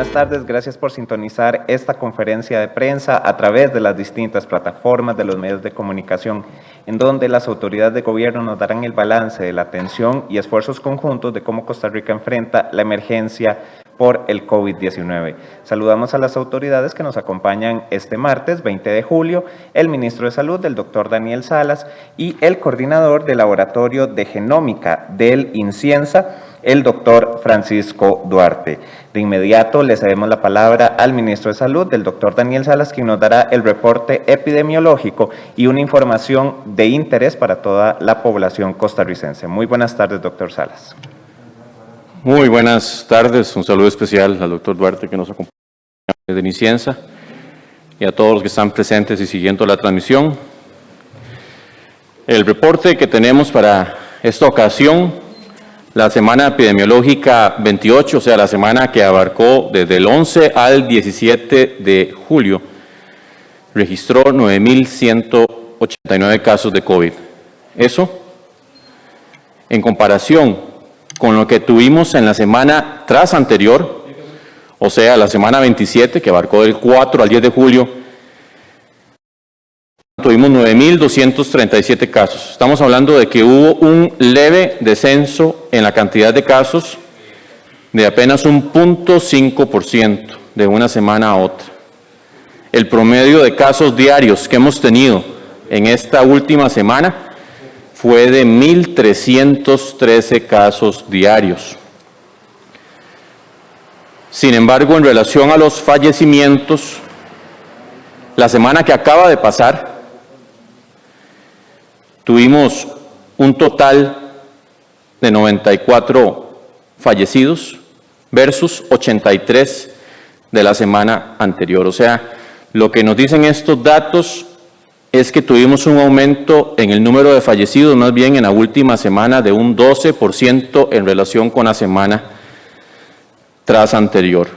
buenas tardes. Gracias por sintonizar esta conferencia de prensa a través de las distintas plataformas de los medios de comunicación, en donde las autoridades de gobierno nos darán el balance de la atención y esfuerzos conjuntos de cómo Costa Rica enfrenta la emergencia por el COVID-19. Saludamos a las autoridades que nos acompañan este martes 20 de julio, el ministro de Salud, el doctor Daniel Salas, y el coordinador del Laboratorio de Genómica del INCIENSA, el doctor Francisco Duarte. De inmediato le cedemos la palabra al ministro de Salud, el doctor Daniel Salas, quien nos dará el reporte epidemiológico y una información de interés para toda la población costarricense. Muy buenas tardes, doctor Salas. Muy buenas tardes, un saludo especial al doctor Duarte que nos acompaña desde INCIENSA y a todos los que están presentes y siguiendo la transmisión. El reporte que tenemos para esta ocasión, la semana epidemiológica 28, o sea, la semana que abarcó desde el 11 al 17 de julio, registró 9.189 casos de COVID. Eso, en comparación con lo que tuvimos en la semana tras anterior, o sea, la semana 27, que abarcó del 4 al 10 de julio, tuvimos 9.237 casos. Estamos hablando de que hubo un leve descenso en la cantidad de casos de apenas un 0.5% de una semana a otra. El promedio de casos diarios que hemos tenido en esta última semana fue de 1.313 casos diarios. Sin embargo, en relación a los fallecimientos, la semana que acaba de pasar, tuvimos un total de 94 fallecidos versus 83 de la semana anterior. O sea, lo que nos dicen estos datos es que tuvimos un aumento en el número de fallecidos, más bien en la última semana, de un 12% en relación con la semana tras anterior.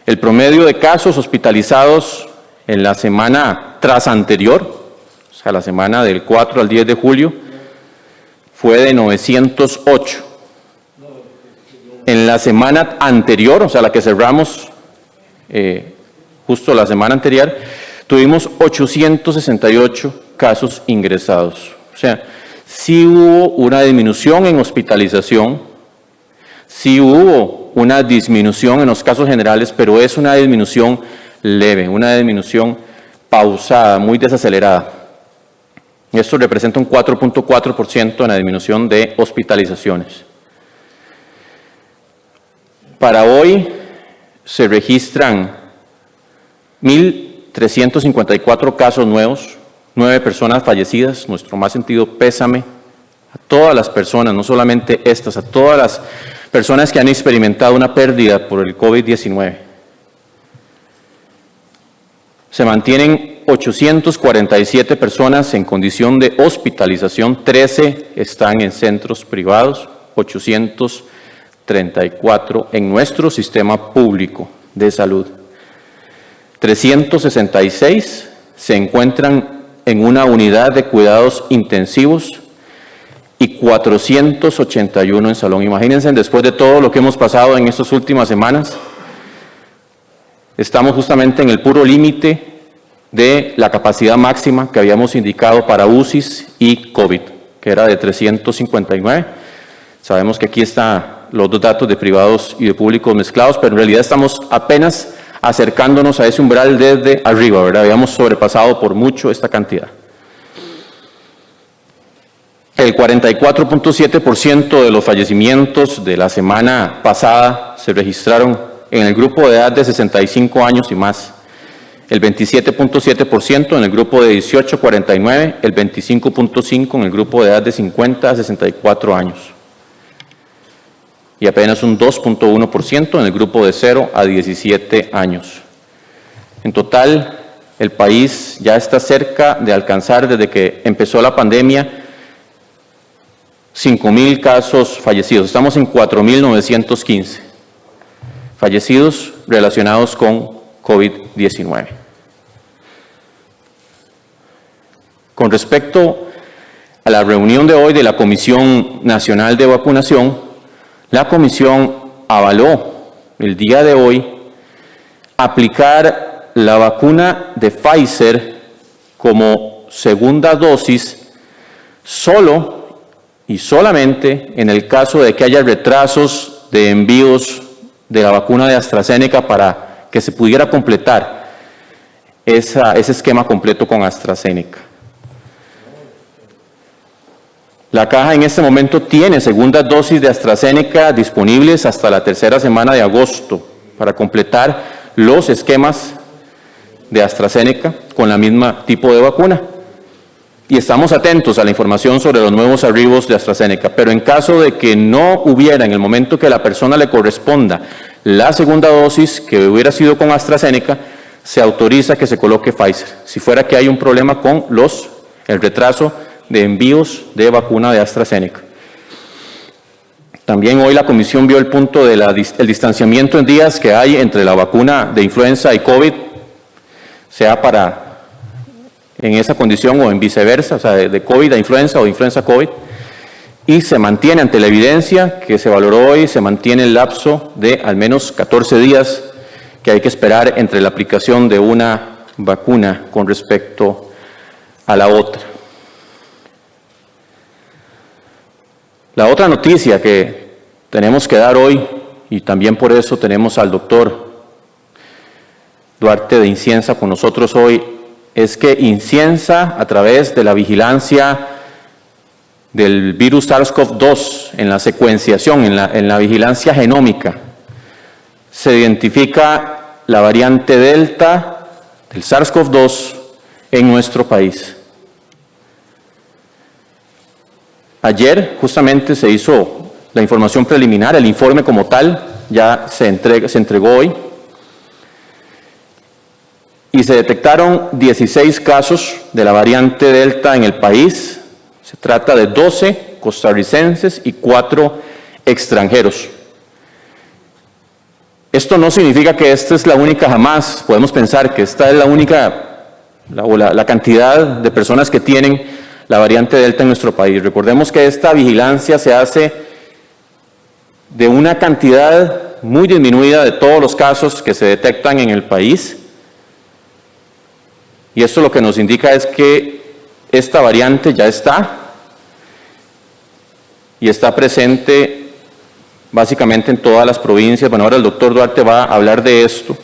El promedio de casos hospitalizados en la semana tras anterior, o sea, la semana del 4 al 10 de julio, fue de 908. En la semana anterior, o sea, la que cerramos justo la semana anterior, tuvimos 868 casos ingresados. O sea, sí hubo una disminución en hospitalización, sí hubo una disminución en los casos generales, pero es una disminución leve, una disminución pausada, muy desacelerada. Esto representa un 4.4% en la disminución de hospitalizaciones. Para hoy se registran 1.354 casos nuevos, 9 personas fallecidas. Nuestro más sentido pésame a todas las personas, no solamente estas, a todas las personas que han experimentado una pérdida por el COVID-19. Se mantienen 847 personas en condición de hospitalización, 13 están en centros privados, 834 en nuestro sistema público de salud. 366 se encuentran en una unidad de cuidados intensivos y 481 en salón. Imagínense, después de todo lo que hemos pasado en estas últimas semanas, estamos justamente en el puro límite de la capacidad máxima que habíamos indicado para UCIs y COVID, que era de 359. Sabemos que aquí están los dos datos de privados y de públicos mezclados, pero en realidad estamos apenas acercándonos a ese umbral desde arriba, ¿verdad? Habíamos sobrepasado por mucho esta cantidad. El 44.7% de los fallecimientos de la semana pasada se registraron en el grupo de edad de 65 años y más. El 27.7% en el grupo de 18 a 49, el 25.5% en el grupo de edad de 50 a 64 años. Y apenas un 2.1% en el grupo de 0 a 17 años. En total, el país ya está cerca de alcanzar, desde que empezó la pandemia, 5.000 casos fallecidos. Estamos en 4.915 fallecidos relacionados con COVID-19. Con respecto a la reunión de hoy de la Comisión Nacional de Vacunación, la Comisión avaló el día de hoy, aplicar la vacuna de Pfizer como segunda dosis solo y solamente en el caso de que haya retrasos de envíos de la vacuna de AstraZeneca para que se pudiera completar ese esquema completo con AstraZeneca. La caja en este momento tiene segundas dosis de AstraZeneca disponibles hasta la tercera semana de agosto para completar los esquemas de AstraZeneca con la misma tipo de vacuna. Y estamos atentos a la información sobre los nuevos arribos de AstraZeneca, pero en caso de que no hubiera en el momento que a la persona le corresponda la segunda dosis que hubiera sido con AstraZeneca, se autoriza que se coloque Pfizer, si fuera que hay un problema con el retraso de envíos de vacuna de AstraZeneca. También hoy la Comisión vio el punto del distanciamiento en días que hay entre la vacuna de influenza y COVID, sea en esa condición o en viceversa, o sea, de COVID a influenza o influenza a COVID, y se mantiene ante la evidencia que se valoró hoy, se mantiene el lapso de al menos 14 días que hay que esperar entre la aplicación de una vacuna con respecto a la otra. La otra noticia que tenemos que dar hoy, y también por eso tenemos al doctor Duarte de Inciensa con nosotros hoy, es que Inciensa, a través de la vigilancia del virus SARS-CoV-2 en la secuenciación, en la vigilancia genómica, se identifica la variante Delta del SARS-CoV-2 en nuestro país. Ayer justamente se hizo la información preliminar, el informe como tal ya se entregó hoy, y se detectaron 16 casos de la variante Delta en el país. Se trata de 12 costarricenses y 4 extranjeros. Esto no significa que esta es la única, jamás podemos pensar que esta es la única, la cantidad de personas que tienen la variante Delta en nuestro país. Recordemos que esta vigilancia se hace de una cantidad muy disminuida de todos los casos que se detectan en el país. Y esto lo que nos indica es que esta variante ya está y está presente básicamente en todas las provincias. Bueno, ahora el doctor Duarte va a hablar de esto,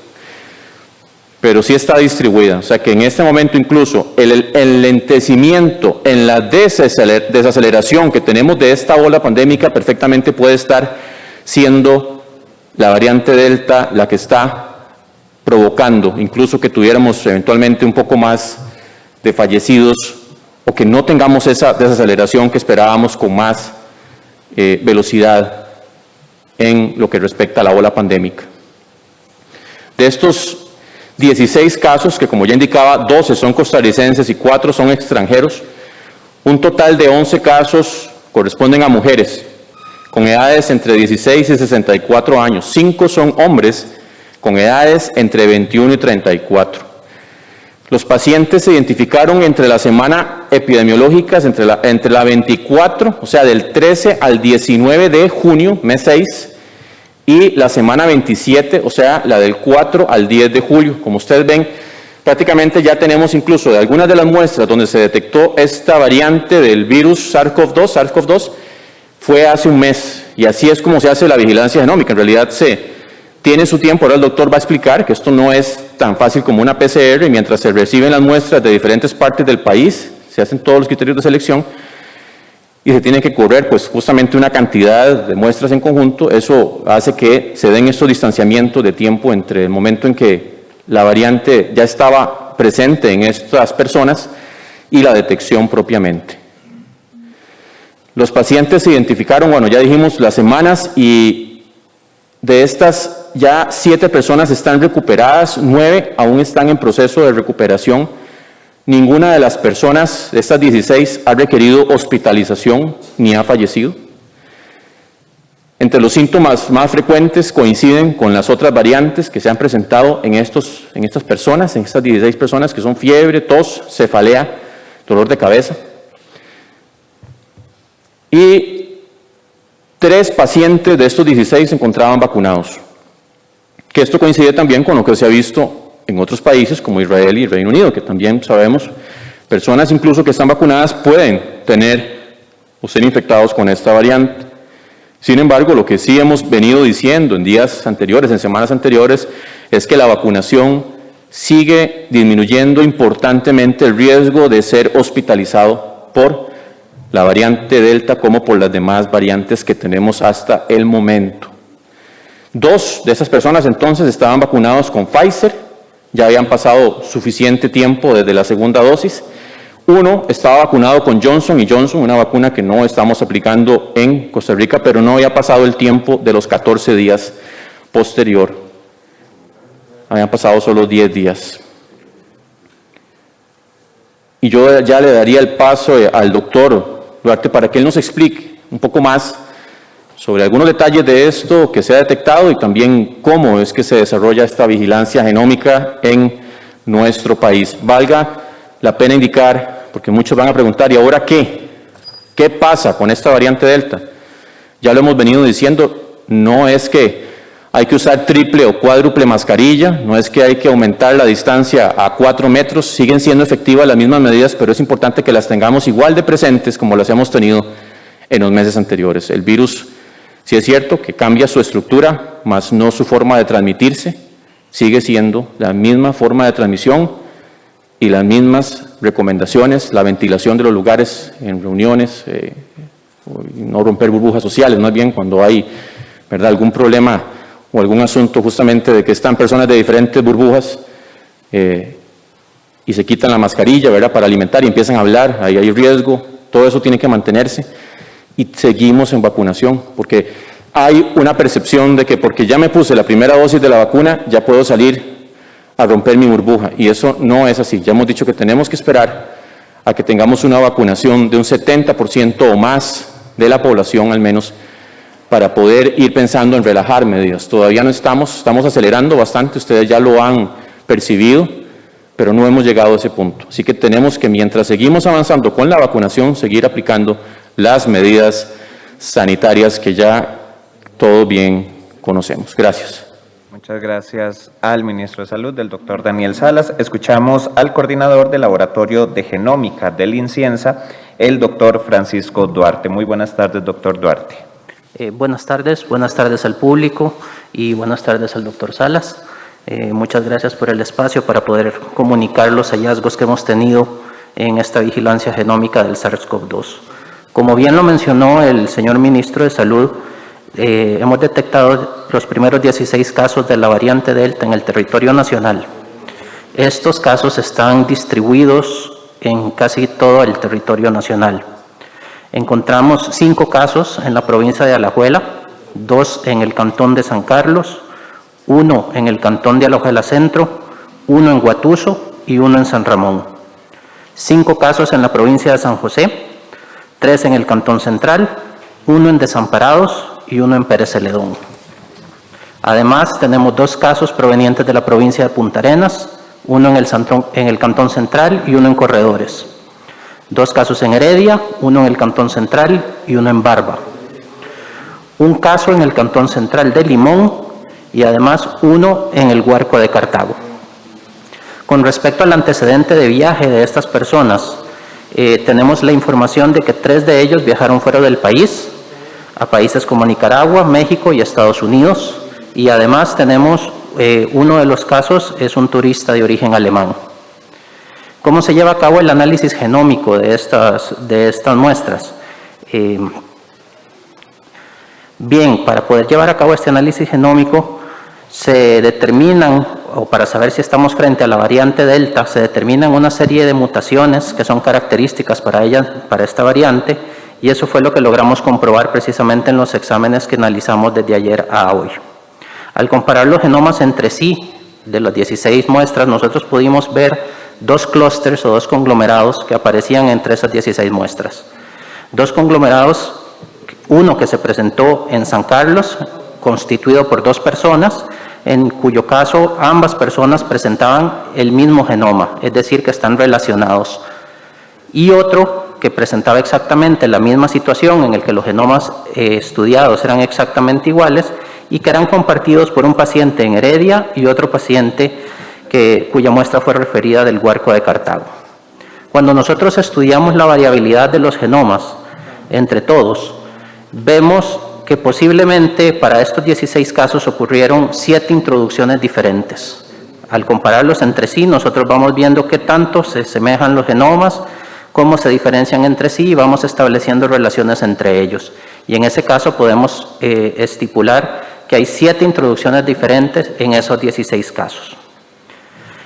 pero sí está distribuida. O sea que en este momento incluso el lentecimiento en la desaceleración que tenemos de esta ola pandémica perfectamente puede estar siendo la variante Delta la que está provocando incluso que tuviéramos eventualmente un poco más de fallecidos o que no tengamos esa desaceleración que esperábamos con más velocidad en lo que respecta a la ola pandémica. De estos 16 casos, que como ya indicaba, 12 son costarricenses y 4 son extranjeros, un total de 11 casos corresponden a mujeres con edades entre 16 y 64 años, 5 son hombres con edades entre 21 y 34. Los pacientes se identificaron entre la semana epidemiológica, entre la 24, o sea, del 13 al 19 de junio, mes 6, y la semana 27, o sea, la del 4 al 10 de julio. Como ustedes ven, prácticamente ya tenemos incluso de algunas de las muestras donde se detectó esta variante del virus SARS-CoV-2, fue hace un mes, y así es como se hace la vigilancia genómica. En realidad tiene su tiempo. Ahora el doctor va a explicar que esto no es tan fácil como una PCR, y mientras se reciben las muestras de diferentes partes del país, se hacen todos los criterios de selección y se tiene que correr pues justamente una cantidad de muestras en conjunto. Eso hace que se den estos distanciamientos de tiempo entre el momento en que la variante ya estaba presente en estas personas y la detección propiamente. Los pacientes se identificaron, bueno, ya dijimos las semanas, y de estas ya 7 personas están recuperadas, 9 aún están en proceso de recuperación. Ninguna de las personas, de estas 16, ha requerido hospitalización ni ha fallecido. Entre los síntomas más frecuentes coinciden con las otras variantes que se han presentado en estas personas, en estas 16 personas, que son fiebre, tos, cefalea, dolor de cabeza. Y 3 pacientes de estos 16 se encontraban vacunados. que esto coincide también con lo que se ha visto en otros países como Israel y Reino Unido, que también sabemos, personas incluso que están vacunadas pueden tener o ser infectados con esta variante. Sin embargo, lo que sí hemos venido diciendo en días anteriores, en semanas anteriores, es que la vacunación sigue disminuyendo importantemente el riesgo de ser hospitalizado por la variante Delta como por las demás variantes que tenemos hasta el momento. 2 de esas personas entonces estaban vacunados con Pfizer, ya habían pasado suficiente tiempo desde la segunda dosis. 1 estaba vacunado con Johnson & Johnson, una vacuna que no estamos aplicando en Costa Rica, pero no había pasado el tiempo de los 14 días posterior. Habían pasado solo 10 días. Y yo ya le daría el paso al doctor Duarte para que él nos explique un poco más sobre algunos detalles de esto que se ha detectado y también cómo es que se desarrolla esta vigilancia genómica en nuestro país. Valga la pena indicar, porque muchos van a preguntar, ¿y ahora qué? ¿Qué pasa con esta variante Delta? Ya lo hemos venido diciendo, no es que hay que usar triple o cuádruple mascarilla, no es que hay que aumentar la distancia a 4 metros, siguen siendo efectivas las mismas medidas, pero es importante que las tengamos igual de presentes como las hemos tenido en los meses anteriores. El virus, sí es cierto que cambia su estructura, más no su forma de transmitirse, sigue siendo la misma forma de transmisión y las mismas recomendaciones, la ventilación de los lugares en reuniones, no romper burbujas sociales, más bien cuando hay, ¿verdad?, algún problema o algún asunto justamente de que están personas de diferentes burbujas y se quitan la mascarilla, ¿verdad?, para alimentar y empiezan a hablar, ahí hay riesgo, todo eso tiene que mantenerse y seguimos en vacunación, porque hay una percepción de que porque ya me puse la primera dosis de la vacuna, ya puedo salir a romper mi burbuja, y eso no es así. Ya hemos dicho que tenemos que esperar a que tengamos una vacunación de un 70% o más de la población al menos, para poder ir pensando en relajar medidas. Todavía no estamos acelerando bastante, ustedes ya lo han percibido, pero no hemos llegado a ese punto. Así que tenemos que, mientras seguimos avanzando con la vacunación, seguir aplicando las medidas sanitarias que ya todos bien conocemos. Gracias. Muchas gracias al ministro de Salud, del doctor Daniel Salas. Escuchamos al coordinador del Laboratorio de Genómica del INCIENSA, el doctor Francisco Duarte. Muy buenas tardes, doctor Duarte. Buenas tardes al público y buenas tardes al doctor Salas. Muchas gracias por el espacio para poder comunicar los hallazgos que hemos tenido en esta vigilancia genómica del SARS-CoV-2. Como bien lo mencionó el señor ministro de Salud, hemos detectado los primeros 16 casos de la variante Delta en el territorio nacional. Estos casos están distribuidos en casi todo el territorio nacional. Encontramos 5 casos en la provincia de Alajuela, 2 en el cantón de San Carlos, 1 en el cantón de Alajuela Centro, 1 en Guatuso y 1 en San Ramón. 5 casos en la provincia de San José, 3 en el cantón central, 1 en Desamparados y 1 en Pérez Celedón. Además, tenemos 2 casos provenientes de la provincia de Punta Arenas, 1 en el cantón central y 1 en Corredores. 2 casos en Heredia, 1 en el cantón central y 1 en Barba. 1 caso en el cantón central de Limón y además 1 en el Guarco de Cartago. Con respecto al antecedente de viaje de estas personas, tenemos la información de que 3 de ellos viajaron fuera del país, a países como Nicaragua, México y Estados Unidos, y además tenemos uno de los casos es un turista de origen alemán. ¿Cómo se lleva a cabo el análisis genómico de estas muestras? Bien, para poder llevar a cabo este análisis genómico se determinan, o para saber si estamos frente a la variante Delta, se determinan una serie de mutaciones que son características para esta variante, y eso fue lo que logramos comprobar precisamente en los exámenes que analizamos desde ayer a hoy. Al comparar los genomas entre sí, de las 16 muestras, nosotros pudimos ver 2 clústeres o 2 conglomerados que aparecían entre esas 16 muestras. 2 conglomerados, uno que se presentó en San Carlos, constituido por 2 personas, en cuyo caso ambas personas presentaban el mismo genoma, es decir, que están relacionados. Y otro que presentaba exactamente la misma situación, en el que los genomas estudiados eran exactamente iguales, y que eran compartidos por un paciente en Heredia y otro paciente cuya muestra fue referida del Huarco de Cartago. Cuando nosotros estudiamos la variabilidad de los genomas entre todos, vemos que posiblemente para estos 16 casos ocurrieron 7 introducciones diferentes. Al compararlos entre sí, nosotros vamos viendo qué tanto se semejan los genomas, cómo se diferencian entre sí y vamos estableciendo relaciones entre ellos. Y en ese caso podemos estipular que hay 7 introducciones diferentes en esos 16 casos.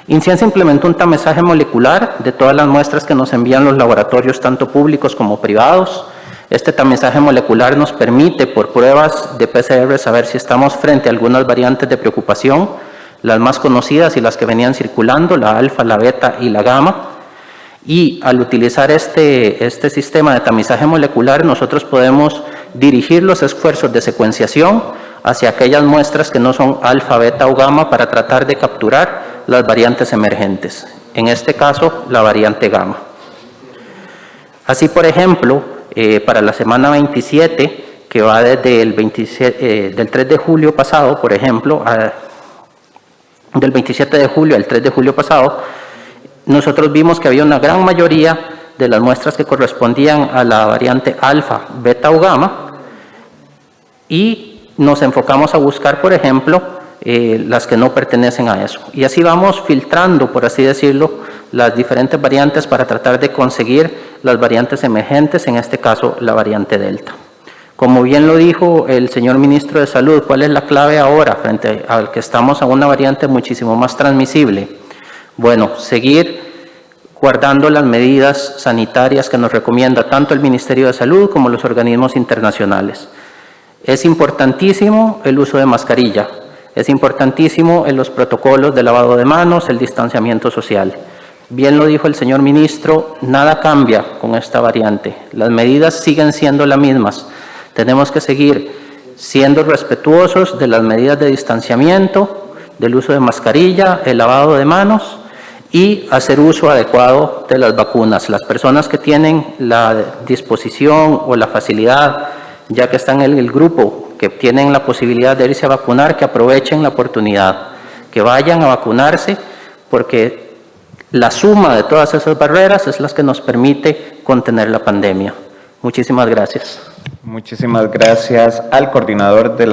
INCIENSA implementó un tamizaje molecular de todas las muestras que nos envían los laboratorios, tanto públicos como privados. Este tamizaje molecular nos permite, por pruebas de PCR, saber si estamos frente a algunas variantes de preocupación, las más conocidas y las que venían circulando, la alfa, la beta y la gamma. Y al utilizar este sistema de tamizaje molecular, nosotros podemos dirigir los esfuerzos de secuenciación hacia aquellas muestras que no son alfa, beta o gamma para tratar de capturar las variantes emergentes. En este caso, la variante gamma. Así, por ejemplo, para la semana 27, que va desde el 3 de julio pasado, por ejemplo, del 27 de julio al 3 de julio pasado, nosotros vimos que había una gran mayoría de las muestras que correspondían a la variante alfa, beta o gamma, y nos enfocamos a buscar, por ejemplo, las que no pertenecen a eso. Y así vamos filtrando, por así decirlo, las diferentes variantes para tratar de conseguir las variantes emergentes, en este caso la variante Delta. Como bien lo dijo el señor ministro de Salud, ¿cuál es la clave ahora frente al que estamos a una variante muchísimo más transmisible? Bueno, seguir guardando las medidas sanitarias que nos recomienda tanto el Ministerio de Salud como los organismos internacionales. Es importantísimo el uso de mascarilla, es importantísimo en los protocolos de lavado de manos, el distanciamiento social. Bien lo dijo el señor ministro, nada cambia con esta variante, las medidas siguen siendo las mismas. Tenemos que seguir siendo respetuosos de las medidas de distanciamiento, del uso de mascarilla, el lavado de manos y hacer uso adecuado de las vacunas. Las personas que tienen la disposición o la facilidad, ya que están en el grupo, que tienen la posibilidad de irse a vacunar, que aprovechen la oportunidad, que vayan a vacunarse, porque la suma de todas esas barreras es la que nos permite contener la pandemia. Muchísimas gracias. Muchísimas gracias al coordinador del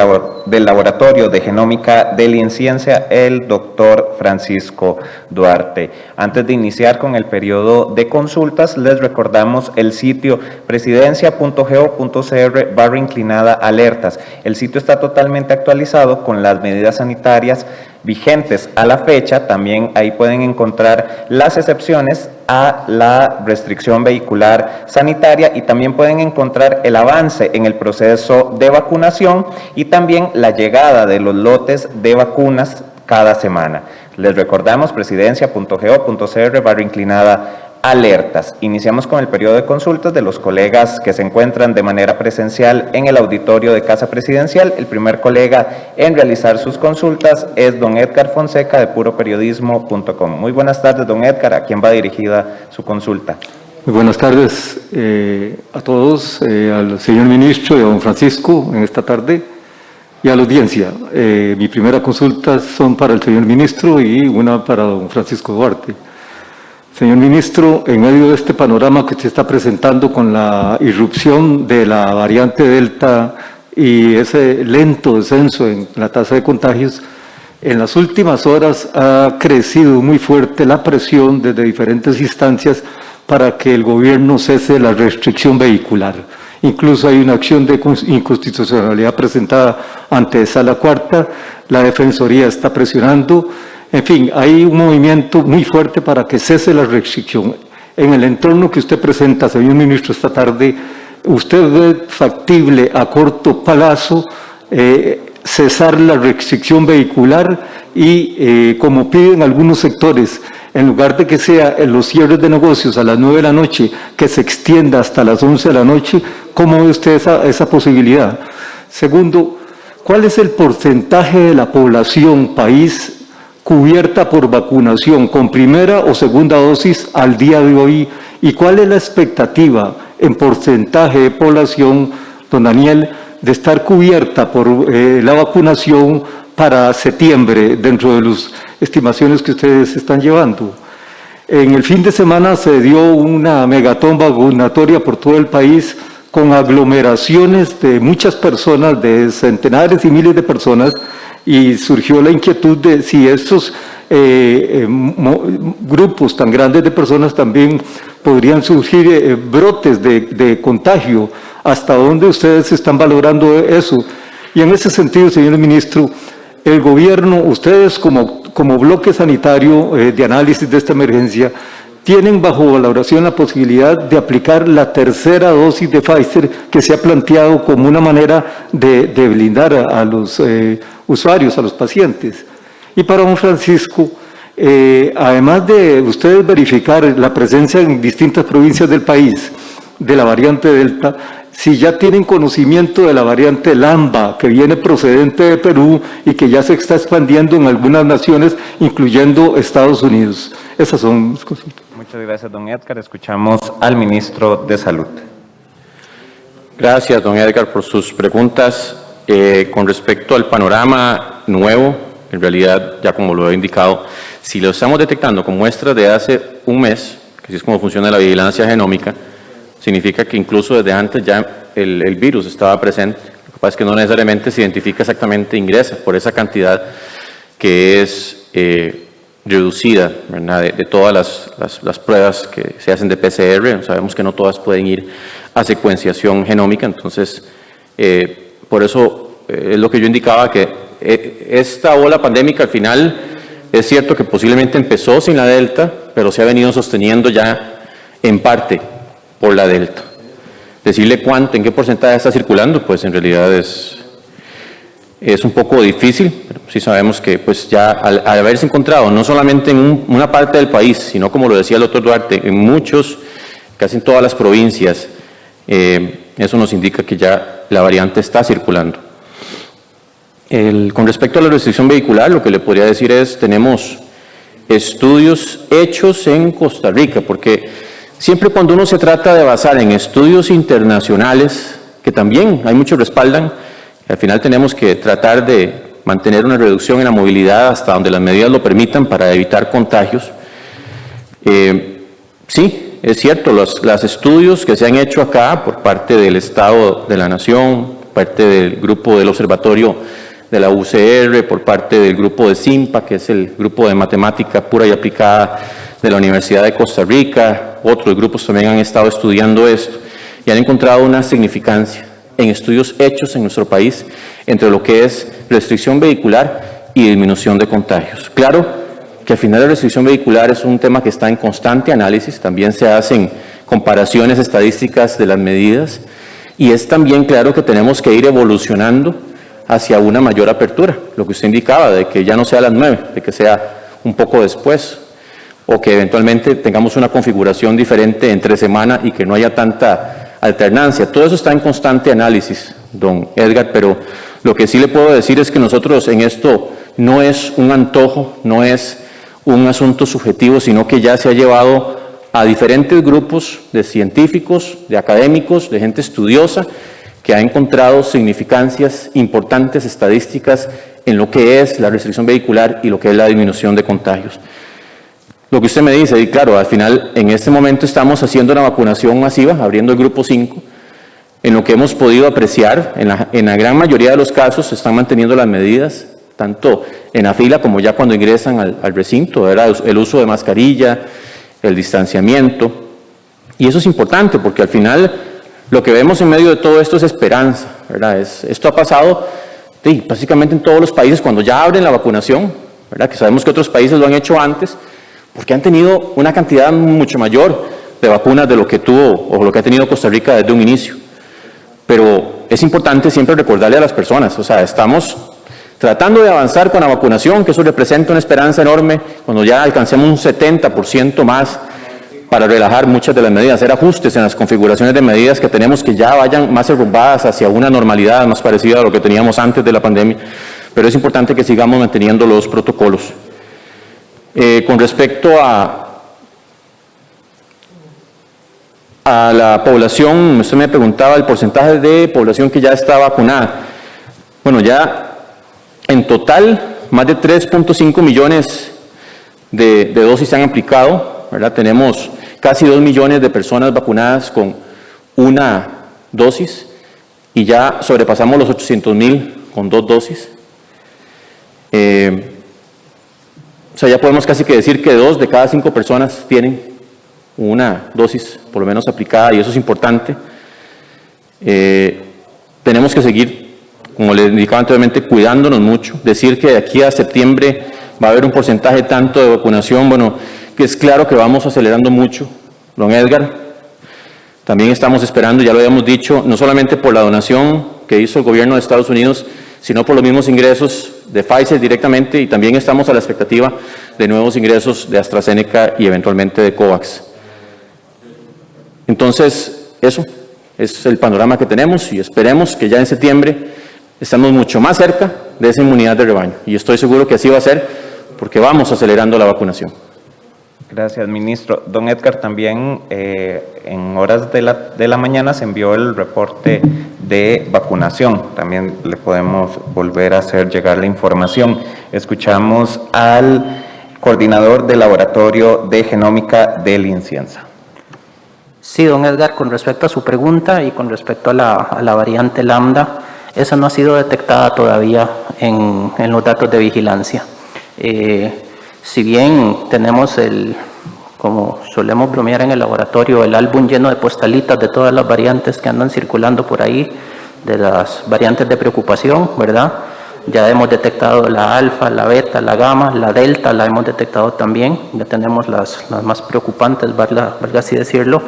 Laboratorio de Genómica del INCIENSA, el doctor Francisco Duarte. Antes de iniciar con el periodo de consultas, les recordamos el sitio presidencia.go.cr/alertas. El sitio está totalmente actualizado con las medidas sanitarias vigentes a la fecha. También ahí pueden encontrar las excepciones a la restricción vehicular sanitaria y también pueden encontrar el avance en el proceso de vacunación y también la llegada de los lotes de vacunas cada semana. Les recordamos presidencia.go.cr/alertas. Iniciamos con el periodo de consultas de los colegas que se encuentran de manera presencial en el auditorio de Casa Presidencial. El primer colega en realizar sus consultas es don Edgar Fonseca de puroperiodismo.com. Muy buenas tardes, don Edgar. ¿A quién va dirigida su consulta? Muy buenas tardes a todos, al señor ministro y a don Francisco en esta tarde y a la audiencia. Mi primera consulta son para el señor ministro y una para don Francisco Duarte. Señor ministro, en medio de este panorama que usted está presentando con la irrupción de la variante Delta y ese lento descenso en la tasa de contagios, en las últimas horas ha crecido muy fuerte la presión desde diferentes instancias para que el gobierno cese la restricción vehicular. Incluso hay una acción de inconstitucionalidad presentada ante Sala Cuarta, la Defensoría está presionando. En fin, hay un movimiento muy fuerte para que cese la restricción. En el entorno que usted presenta, señor ministro, esta tarde, ¿usted ve factible a corto plazo cesar la restricción vehicular y, como piden algunos sectores, en lugar de que sea en los cierres de negocios a las 9 de la noche, que se extienda hasta las 11 de la noche? ¿Cómo ve usted esa posibilidad? Segundo, ¿cuál es el porcentaje de la población país cubierta por vacunación con primera o segunda dosis al día de hoy? ¿Y cuál es la expectativa en porcentaje de población, don Daniel, de estar cubierta por la vacunación para septiembre, dentro de las estimaciones que ustedes están llevando. En el fin de semana se dio una megatón vacunatoria por todo el país con aglomeraciones de muchas personas, de centenares y miles de personas, y surgió la inquietud de si estos grupos tan grandes de personas también podrían surgir brotes de contagio. ¿Hasta dónde ustedes están valorando eso? Y en ese sentido, señor ministro, el gobierno, ustedes como bloque sanitario de análisis de esta emergencia, tienen bajo valoración la posibilidad de aplicar la tercera dosis de Pfizer que se ha planteado como una manera de blindar a los usuarios, a los pacientes. Y para don Francisco, además de ustedes verificar la presencia en distintas provincias del país de la variante Delta, si ya tienen conocimiento de la variante Lambda, que viene procedente de Perú y que ya se está expandiendo en algunas naciones, incluyendo Estados Unidos. Esas son mis consultas. Muchas gracias, don Edgar. Escuchamos al ministro de Salud. Gracias, don Edgar, por sus preguntas. Con respecto al panorama nuevo, en realidad, ya como lo he indicado, si lo estamos detectando con muestras de hace un mes, que así es como funciona la vigilancia genómica, significa que incluso desde antes ya el virus estaba presente. Lo que pasa es que no necesariamente se identifica exactamente, ingresa por esa cantidad que es reducida, ¿verdad? De todas las pruebas que se hacen de PCR. Sabemos que no todas pueden ir a secuenciación genómica, entonces por eso es lo que yo indicaba, que esta ola pandémica al final es cierto que posiblemente empezó sin la Delta, pero se ha venido sosteniendo ya en parte por la Delta. Decirle cuánto, en qué porcentaje está circulando, pues en realidad es un poco difícil, pero sí sabemos que pues ya al haberse encontrado no solamente en una parte del país, sino como lo decía el doctor Duarte, en muchos, casi en todas las provincias, eso nos indica que ya la variante está circulando. Con respecto a la restricción vehicular, lo que le podría decir es, tenemos estudios hechos en Costa Rica, porque siempre cuando uno se trata de basar en estudios internacionales, que también hay muchos respaldan, al final tenemos que tratar de mantener una reducción en la movilidad hasta donde las medidas lo permitan para evitar contagios. Sí, es cierto, los estudios que se han hecho acá por parte del Estado de la Nación, por parte del grupo del Observatorio de la UCR, por parte del grupo de CIMPA, que es el grupo de matemática pura y aplicada de la Universidad de Costa Rica, otros grupos también han estado estudiando esto y han encontrado una significancia en estudios hechos en nuestro país entre lo que es restricción vehicular y disminución de contagios. Claro que al final la restricción vehicular es un tema que está en constante análisis, también se hacen comparaciones estadísticas de las medidas y es también claro que tenemos que ir evolucionando hacia una mayor apertura, lo que usted indicaba, de que ya no sea a las 9, de que sea un poco después, o que eventualmente tengamos una configuración diferente entre semana y que no haya tanta alternancia. Todo eso está en constante análisis, don Edgar, pero lo que sí le puedo decir es que nosotros en esto no es un antojo, no es un asunto subjetivo, sino que ya se ha llevado a diferentes grupos de científicos, de académicos, de gente estudiosa, que ha encontrado significancias importantes estadísticas en lo que es la restricción vehicular y lo que es la disminución de contagios. Lo que usted me dice, y claro, al final en este momento estamos haciendo una vacunación masiva, abriendo el grupo 5, en lo que hemos podido apreciar, en la gran mayoría de los casos se están manteniendo las medidas, tanto en la fila como ya cuando ingresan al recinto, ¿verdad? El uso de mascarilla, el distanciamiento, y eso es importante porque al final lo que vemos en medio de todo esto es esperanza, ¿verdad? Esto ha pasado sí, básicamente en todos los países cuando ya abren la vacunación, ¿verdad? Que sabemos que otros países lo han hecho antes, porque han tenido una cantidad mucho mayor de vacunas de lo que tuvo o lo que ha tenido Costa Rica desde un inicio. Pero es importante siempre recordarle a las personas, o sea, estamos tratando de avanzar con la vacunación, que eso representa una esperanza enorme, cuando ya alcancemos un 70% más para relajar muchas de las medidas, hacer ajustes en las configuraciones de medidas que tenemos que ya vayan más enrumbadas hacia una normalidad más parecida a lo que teníamos antes de la pandemia, pero es importante que sigamos manteniendo los protocolos. Con respecto a a la población, usted me preguntaba el porcentaje de población que ya está vacunada. Bueno, ya en total, más de 3.5 millones de dosis se han aplicado, ¿verdad? Tenemos casi 2 millones de personas vacunadas con una dosis y ya sobrepasamos los 800,000 con 2 dosis. O sea, ya podemos casi que decir que 2 de cada 5 personas tienen una dosis por lo menos aplicada, y eso es importante. Tenemos que seguir, como les indicaba anteriormente, cuidándonos mucho. Decir que de aquí a septiembre va a haber un porcentaje tanto de vacunación, bueno, que es claro que vamos acelerando mucho, don Edgar. También estamos esperando, ya lo habíamos dicho, no solamente por la donación que hizo el gobierno de Estados Unidos, sino por los mismos ingresos de Pfizer directamente, y también estamos a la expectativa de nuevos ingresos de AstraZeneca y eventualmente de COVAX. Entonces, eso es el panorama que tenemos, y esperemos que ya en septiembre estemos mucho más cerca de esa inmunidad de rebaño, y estoy seguro que así va a ser porque vamos acelerando la vacunación. Gracias, ministro. Don Edgar, también en horas de la mañana se envió el reporte de vacunación. También le podemos volver a hacer llegar la información. Escuchamos al coordinador del Laboratorio de Genómica del INCIENSA. Sí, don Edgar, con respecto a su pregunta y con respecto a la variante lambda, esa no ha sido detectada todavía en los datos de vigilancia. Si bien tenemos como solemos bromear en el laboratorio, el álbum lleno de postalitas de todas las variantes que andan circulando por ahí, de las variantes de preocupación, ¿verdad? Ya hemos detectado la alfa, la beta, la gamma, la delta, la hemos detectado también. Ya tenemos las más preocupantes, valga así decirlo.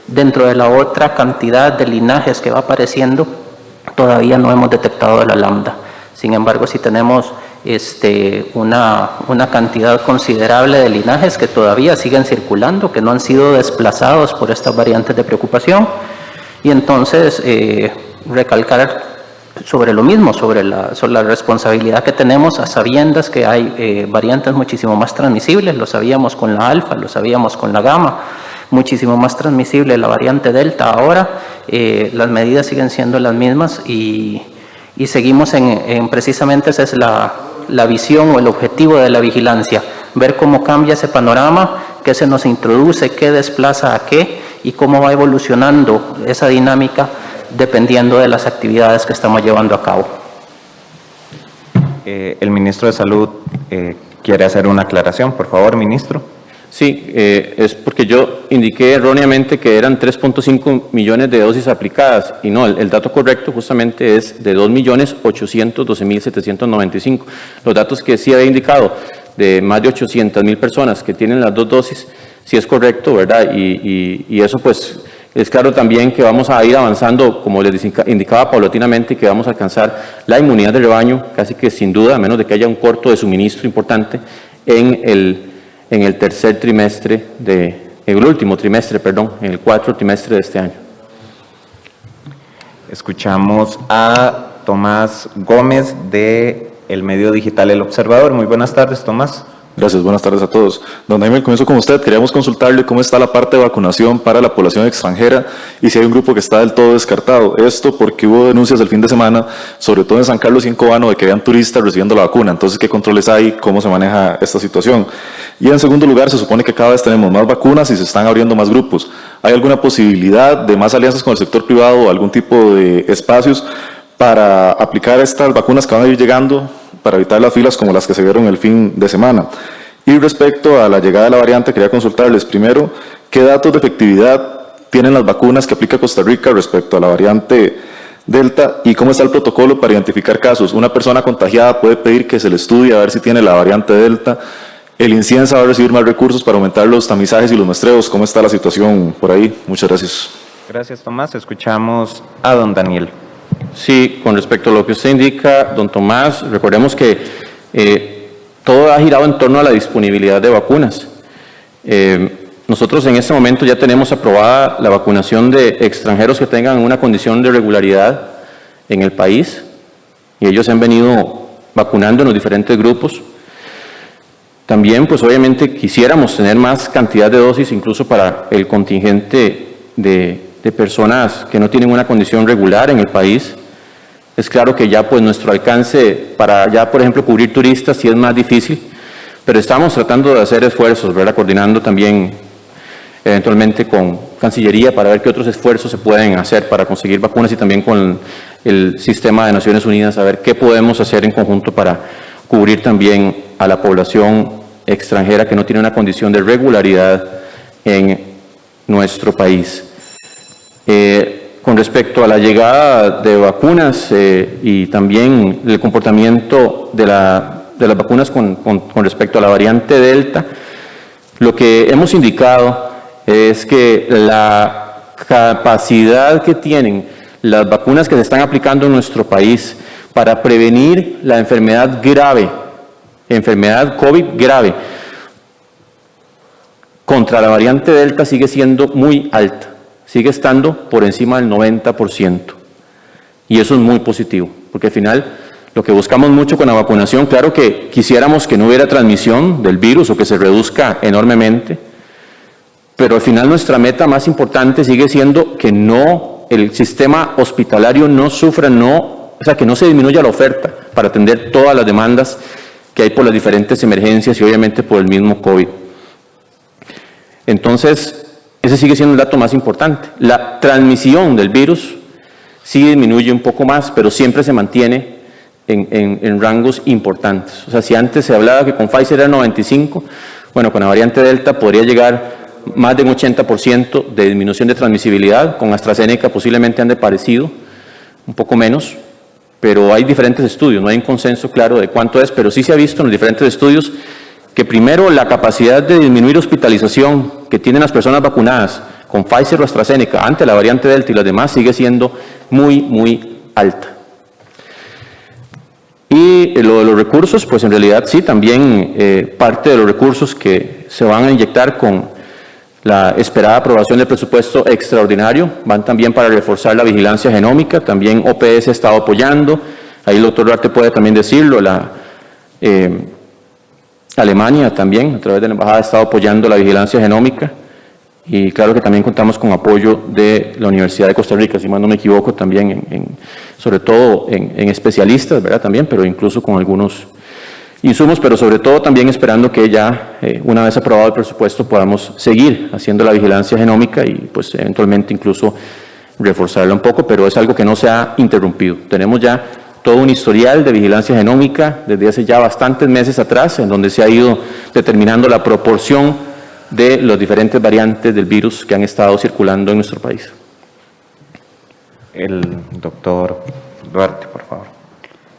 Dentro de la otra cantidad de linajes que va apareciendo, todavía no hemos detectado la lambda. Sin embargo, sí tenemos una cantidad considerable de linajes que todavía siguen circulando, que no han sido desplazados por estas variantes de preocupación. Y entonces, recalcar sobre lo mismo, sobre la responsabilidad que tenemos a sabiendas que hay variantes muchísimo más transmisibles. Lo sabíamos con la alfa, lo sabíamos con la gamma, muchísimo más transmisible la variante delta. Ahora las medidas siguen siendo las mismas y seguimos precisamente esa es la visión o el objetivo de la vigilancia, ver cómo cambia ese panorama, qué se nos introduce, qué desplaza a qué y cómo va evolucionando esa dinámica dependiendo de las actividades que estamos llevando a cabo. El ministro de Salud quiere hacer una aclaración, por favor, ministro. Sí, es porque yo indiqué erróneamente que eran 3.5 millones de dosis aplicadas, y no, el dato correcto justamente es de 2.812.795. Los datos que sí había indicado de más de 800,000 personas que tienen las 2 dosis, sí es correcto, ¿verdad? Y eso pues es claro también que vamos a ir avanzando, como les indicaba, paulatinamente, que vamos a alcanzar la inmunidad de rebaño, casi que sin duda, a menos de que haya un corto de suministro importante en el tercer trimestre en el último trimestre, perdón, en el cuarto trimestre de este año. Escuchamos a Tomás Gómez de el medio digital El Observador. Muy buenas tardes, Tomás. Gracias, buenas tardes a todos. Don Jaime, comienzo con usted. Queríamos consultarle cómo está la parte de vacunación para la población extranjera y si hay un grupo que está del todo descartado. Esto porque hubo denuncias el fin de semana, sobre todo en San Carlos y en Cobano, de que habían turistas recibiendo la vacuna. Entonces, ¿qué controles hay? ¿Cómo se maneja esta situación? Y en segundo lugar, se supone que cada vez tenemos más vacunas y se están abriendo más grupos. ¿Hay alguna posibilidad de más alianzas con el sector privado o algún tipo de espacios para aplicar estas vacunas que van a ir llegando, para evitar las filas como las que se vieron el fin de semana? Y respecto a la llegada de la variante, quería consultarles primero, ¿qué datos de efectividad tienen las vacunas que aplica Costa Rica respecto a la variante Delta y cómo está el protocolo para identificar casos? Una persona contagiada puede pedir que se le estudie a ver si tiene la variante Delta. El INCIENSA va a recibir más recursos para aumentar los tamizajes y los muestreos. ¿Cómo está la situación por ahí? Muchas gracias. Gracias, Tomás. Escuchamos a don Daniel. Sí, con respecto a lo que usted indica, don Tomás, recordemos que todo ha girado en torno a la disponibilidad de vacunas. Nosotros en este momento ya tenemos aprobada la vacunación de extranjeros que tengan una condición de regularidad en el país, y ellos se han venido vacunando en los diferentes grupos. También, pues obviamente quisiéramos tener más cantidad de dosis, incluso para el contingente de personas que no tienen una condición regular en el país. Es claro que ya pues nuestro alcance para ya, por ejemplo, cubrir turistas sí es más difícil, pero estamos tratando de hacer esfuerzos, ¿verdad? Coordinando también eventualmente con Cancillería para ver qué otros esfuerzos se pueden hacer para conseguir vacunas y también con el sistema de Naciones Unidas, a ver qué podemos hacer en conjunto para cubrir también a la población extranjera que no tiene una condición de regularidad en nuestro país. Con respecto a la llegada de vacunas y también el comportamiento de las vacunas con respecto a la variante Delta, lo que hemos indicado es que la capacidad que tienen las vacunas que se están aplicando en nuestro país para prevenir la enfermedad grave, enfermedad COVID grave, contra la variante Delta sigue siendo muy alta. Sigue estando por encima del 90%. Y eso es muy positivo, porque al final lo que buscamos mucho con la vacunación, claro que quisiéramos que no hubiera transmisión del virus o que se reduzca enormemente, pero al final nuestra meta más importante sigue siendo que no, el sistema hospitalario no sufra, o sea, que no se disminuya la oferta para atender todas las demandas que hay por las diferentes emergencias y obviamente por el mismo COVID. Entonces, ese sigue siendo el dato más importante. La transmisión del virus sí disminuye un poco más, pero siempre se mantiene en rangos importantes. O sea, si antes se hablaba que con Pfizer era 95, bueno, con la variante Delta podría llegar más de un 80% de disminución de transmisibilidad. Con AstraZeneca posiblemente ande parecido, un poco menos, pero hay diferentes estudios, no hay un consenso claro de cuánto es, pero sí se ha visto en los diferentes estudios que primero la capacidad de disminuir hospitalización que tienen las personas vacunadas con Pfizer o AstraZeneca ante la variante Delta y las demás sigue siendo muy, muy alta. Y lo de los recursos, pues en realidad sí, también parte de los recursos que se van a inyectar con la esperada aprobación del presupuesto extraordinario van también para reforzar la vigilancia genómica, también OPS ha estado apoyando, ahí el doctor Duarte puede también decirlo, Alemania también, a través de la embajada, ha estado apoyando la vigilancia genómica y claro que también contamos con apoyo de la Universidad de Costa Rica, si mal no me equivoco, también sobre todo en especialistas, ¿verdad? También, pero incluso con algunos insumos, pero sobre todo también esperando que ya, una vez aprobado el presupuesto, podamos seguir haciendo la vigilancia genómica y pues eventualmente incluso reforzarla un poco, pero es algo que no se ha interrumpido. Tenemos ya todo un historial de vigilancia genómica desde hace ya bastantes meses atrás, en donde se ha ido determinando la proporción de los diferentes variantes del virus que han estado circulando en nuestro país. El doctor Duarte, por favor.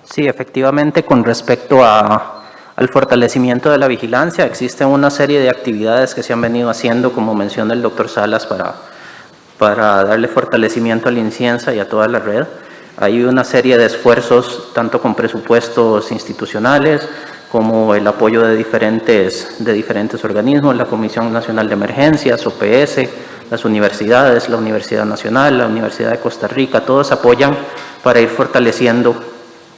Sí, efectivamente, con respecto al fortalecimiento de la vigilancia, existen una serie de actividades que se han venido haciendo, como menciona el doctor Salas, para darle fortalecimiento a la INCIENSA y a toda la red. Hay una serie de esfuerzos, tanto con presupuestos institucionales, como el apoyo de diferentes organismos, la Comisión Nacional de Emergencias, OPS, las universidades, la Universidad Nacional, la Universidad de Costa Rica, todos apoyan para ir fortaleciendo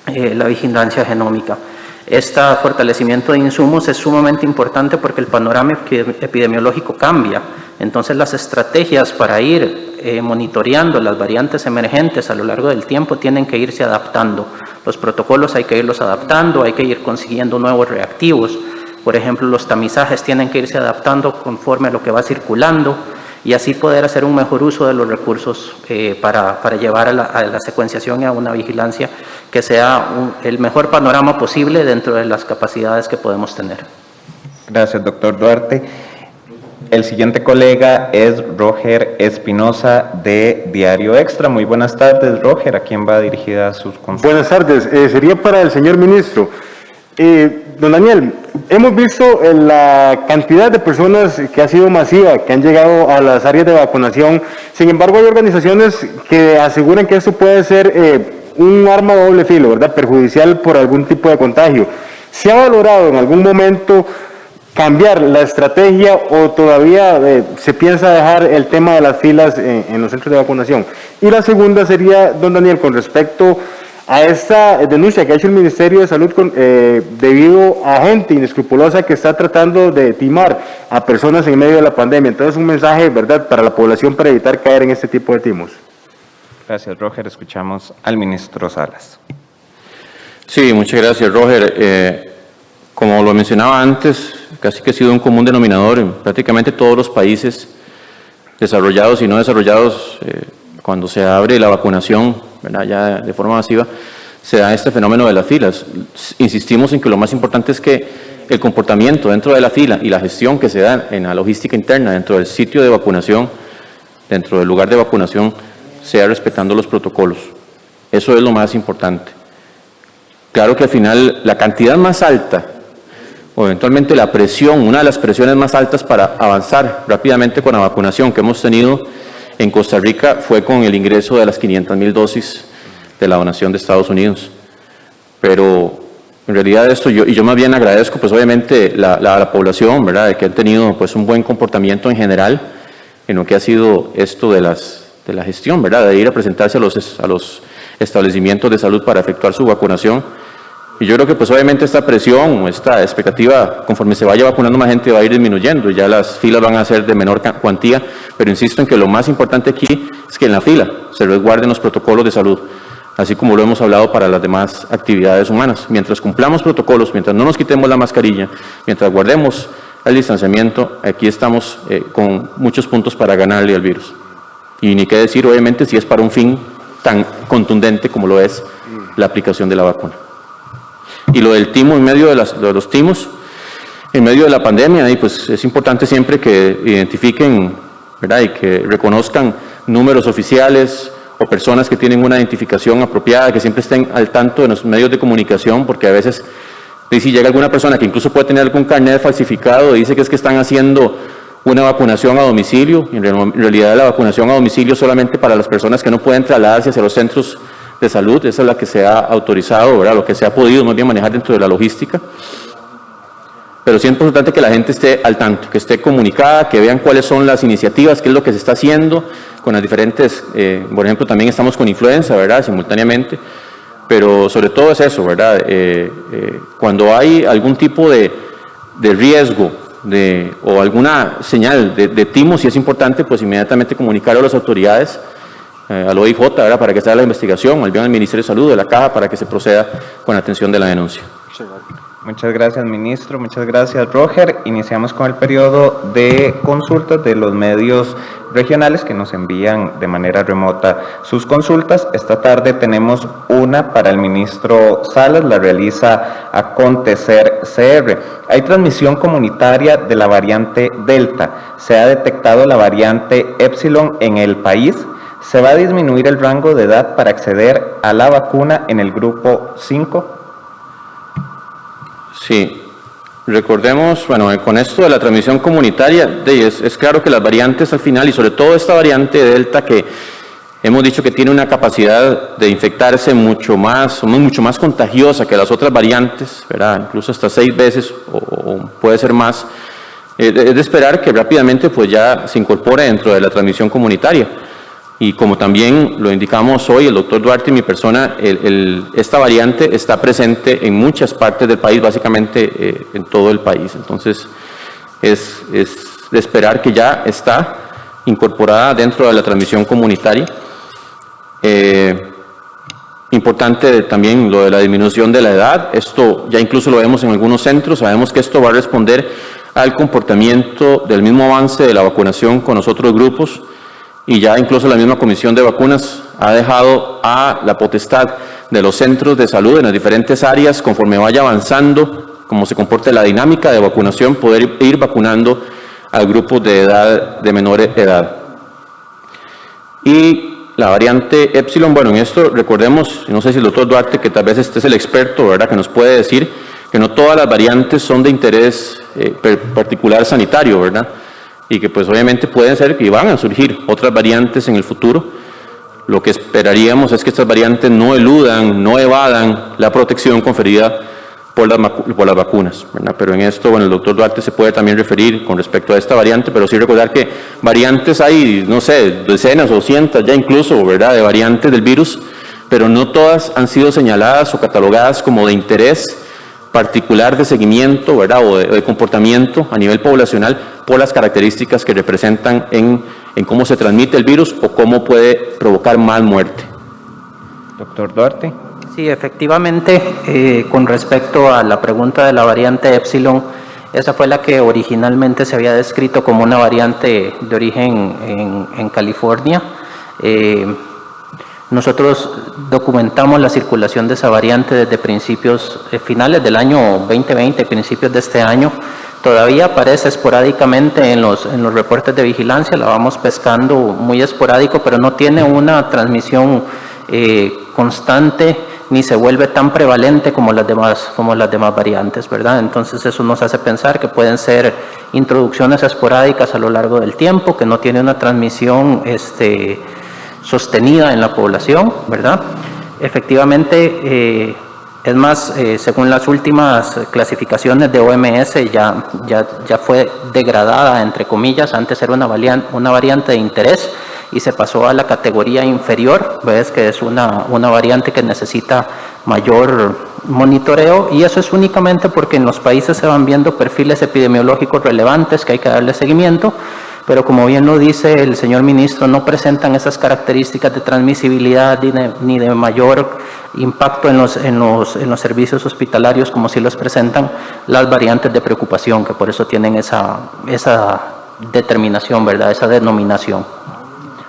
la vigilancia genómica. Este fortalecimiento de insumos es sumamente importante porque el panorama epidemiológico cambia. Entonces las estrategias para ir monitoreando las variantes emergentes a lo largo del tiempo tienen que irse adaptando. Los protocolos hay que irlos adaptando, hay que ir consiguiendo nuevos reactivos. Por ejemplo, los tamizajes tienen que irse adaptando conforme a lo que va circulando y así poder hacer un mejor uso de los recursos para llevar a la secuenciación y a una vigilancia que sea el mejor panorama posible dentro de las capacidades que podemos tener. Gracias, doctor Duarte. El siguiente colega es Roger Espinosa de Diario Extra. Muy buenas tardes, Roger. ¿A quién va dirigida sus consultas? Buenas tardes. Sería para el señor ministro. Don Daniel, hemos visto la cantidad de personas que ha sido masiva, que han llegado a las áreas de vacunación. Sin embargo, hay organizaciones que aseguran que esto puede ser un arma de doble filo, ¿verdad? Perjudicial por algún tipo de contagio. ¿Se ha valorado en algún momento cambiar la estrategia o todavía se piensa dejar el tema de las filas en los centros de vacunación? Y la segunda sería, don Daniel, con respecto a esta denuncia que ha hecho el Ministerio de Salud debido a gente inescrupulosa que está tratando de timar a personas en medio de la pandemia. Entonces, un mensaje, ¿verdad?, para la población para evitar caer en este tipo de timos. Gracias, Roger. Escuchamos al ministro Salas. Sí, muchas gracias, Roger. Como lo mencionaba antes, casi que ha sido un común denominador en prácticamente todos los países desarrollados y no desarrollados. Cuando se abre la vacunación, ¿verdad?, ya de forma masiva, se da este fenómeno de las filas. Insistimos en que lo más importante es que el comportamiento dentro de la fila y la gestión que se da en la logística interna dentro del sitio de vacunación, dentro del lugar de vacunación, sea respetando los protocolos. Eso es lo más importante. Claro que al final la cantidad más alta, o eventualmente la presión, una de las presiones más altas para avanzar rápidamente con la vacunación que hemos tenido en Costa Rica fue con el ingreso de las 500,000 dosis de la donación de Estados Unidos. Pero en realidad esto, yo más bien agradezco pues obviamente la población, ¿verdad?, de que han tenido pues un buen comportamiento en general en lo que ha sido esto de la gestión, ¿verdad?, de ir a presentarse a los establecimientos de salud para efectuar su vacunación. Y yo creo que pues obviamente esta presión, esta expectativa, conforme se vaya vacunando más gente va a ir disminuyendo, y ya las filas van a ser de menor cuantía, pero insisto en que lo más importante aquí es que en la fila se resguarden los protocolos de salud, así como lo hemos hablado para las demás actividades humanas. Mientras cumplamos protocolos, mientras no nos quitemos la mascarilla, mientras guardemos el distanciamiento, aquí estamos con muchos puntos para ganarle al virus. Y ni qué decir, obviamente, si es para un fin tan contundente como lo es la aplicación de la vacuna. Y lo del timo en medio de los timos, en medio de la pandemia, y pues es importante siempre que identifiquen, ¿verdad?, y que reconozcan números oficiales o personas que tienen una identificación apropiada, que siempre estén al tanto de los medios de comunicación, porque a veces si llega alguna persona que incluso puede tener algún carnet falsificado y dice que es que están haciendo una vacunación a domicilio, y en realidad la vacunación a domicilio solamente para las personas que no pueden trasladarse hacia los centros de salud, esa es la que se ha autorizado, ¿verdad?, lo que se ha podido más bien manejar dentro de la logística. Pero sí es importante que la gente esté al tanto, que esté comunicada, que vean cuáles son las iniciativas, qué es lo que se está haciendo con las diferentes, por ejemplo, también estamos con influenza, ¿verdad?, simultáneamente, pero sobre todo es eso, ¿verdad?, cuando hay algún tipo de riesgo o alguna señal de timo, sí es importante pues inmediatamente comunicarlo a las autoridades, al OIJ, ¿verdad?, para que se haga la investigación, al bien al Ministerio de Salud, de la Caja, para que se proceda con la atención de la denuncia. Muchas gracias, ministro. Muchas gracias, Roger. Iniciamos con el periodo de consultas de los medios regionales que nos envían de manera remota sus consultas. Esta tarde tenemos una para el ministro Salas, la realiza Acontecer CR. Hay transmisión comunitaria de la variante Delta. Se ha detectado la variante Epsilon en el país. ¿Se va a disminuir el rango de edad para acceder a la vacuna en el grupo 5? Sí, recordemos, bueno, con esto de la transmisión comunitaria, es claro que las variantes al final, y sobre todo esta variante Delta que hemos dicho que tiene una capacidad de infectarse mucho más contagiosa que las otras variantes, ¿verdad?, incluso hasta 6 veces o puede ser más, es de esperar que rápidamente pues ya se incorpore dentro de la transmisión comunitaria. Y como también lo indicamos hoy, el doctor Duarte y mi persona, esta variante está presente en muchas partes del país, básicamente en todo el país. Entonces, es de esperar que ya está incorporada dentro de la transmisión comunitaria. Importante también lo de la disminución de la edad. Esto ya incluso lo vemos en algunos centros. Sabemos que esto va a responder al comportamiento del mismo avance de la vacunación con los otros grupos. Y ya incluso la misma Comisión de Vacunas ha dejado a la potestad de los centros de salud en las diferentes áreas, conforme vaya avanzando, como se comporte la dinámica de vacunación, poder ir vacunando al grupo de edad, de menor edad. Y la variante Epsilon, bueno, en esto recordemos, no sé si el doctor Duarte, que tal vez este es el experto, ¿verdad?, que nos puede decir que no todas las variantes son de interés particular sanitario, ¿verdad?, y que pues obviamente pueden ser que van a surgir otras variantes en el futuro. Lo que esperaríamos es que estas variantes no eludan, no evadan la protección conferida por las vacunas, ¿verdad? Pero en esto, bueno, el doctor Duarte se puede también referir con respecto a esta variante, pero sí recordar que variantes hay, no sé, decenas o cientos ya incluso, ¿verdad?, de variantes del virus, pero no todas han sido señaladas o catalogadas como de interés particular de seguimiento, ¿verdad?, o de comportamiento a nivel poblacional por las características que representan en cómo se transmite el virus o cómo puede provocar más muerte. Doctor Duarte. Sí, efectivamente, con respecto a la pregunta de la variante Epsilon, esa fue la que originalmente se había descrito como una variante de origen en California. Nosotros documentamos la circulación de esa variante desde finales del año 2020, principios de este año. Todavía aparece esporádicamente en los reportes de vigilancia, la vamos pescando muy esporádico, pero no tiene una transmisión constante ni se vuelve tan prevalente como las demás variantes, ¿verdad? Entonces eso nos hace pensar que pueden ser introducciones esporádicas a lo largo del tiempo, que no tiene una transmisión sostenida en la población, ¿verdad? Efectivamente, es más, según las últimas clasificaciones de OMS, ya fue degradada, entre comillas. Antes era una variante de interés y se pasó a la categoría inferior, ves que es una variante que necesita mayor monitoreo, y eso es únicamente porque en los países se van viendo perfiles epidemiológicos relevantes que hay que darle seguimiento, pero como bien lo dice el señor ministro, no presentan esas características de transmisibilidad ni de mayor impacto en los servicios hospitalarios como sí los presentan las variantes de preocupación, que por eso tienen esa determinación, ¿verdad?, esa denominación.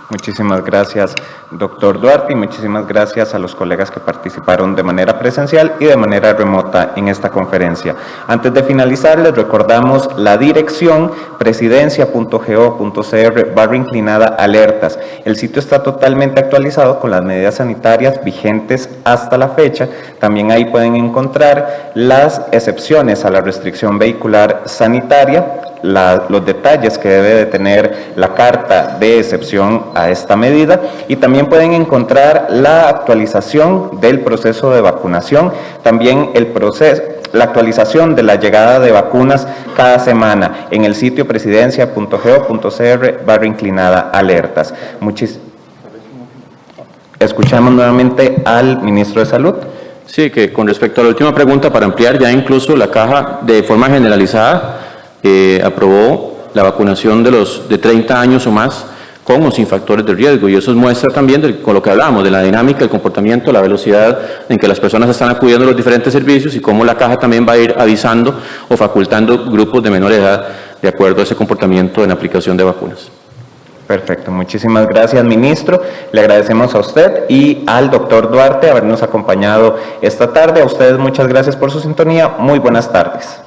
Muchísimas gracias, doctor Duarte, y muchísimas gracias a los colegas que participaron de manera presencial y de manera remota en esta conferencia. Antes de finalizar, les recordamos la dirección presidencia.go.cr/alertas. El sitio está totalmente actualizado con las medidas sanitarias vigentes hasta la fecha. También ahí pueden encontrar las excepciones a la restricción vehicular sanitaria, los detalles que debe de tener la carta de excepción a esta medida, y también pueden encontrar la actualización del proceso de vacunación, también la actualización de la llegada de vacunas cada semana en el sitio presidencia.go.cr/alertas. Escuchamos nuevamente al ministro de Salud. Sí, que con respecto a la última pregunta, para ampliar, ya incluso la caja de forma generalizada aprobó la vacunación de los de 30 años o más con o sin factores de riesgo, y eso muestra también con lo que hablábamos de la dinámica, el comportamiento, la velocidad en que las personas están acudiendo a los diferentes servicios y cómo la caja también va a ir avisando o facultando grupos de menor edad de acuerdo a ese comportamiento en aplicación de vacunas. Perfecto, muchísimas gracias, ministro. Le agradecemos a usted y al doctor Duarte habernos acompañado esta tarde. A ustedes muchas gracias por su sintonía. Muy buenas tardes.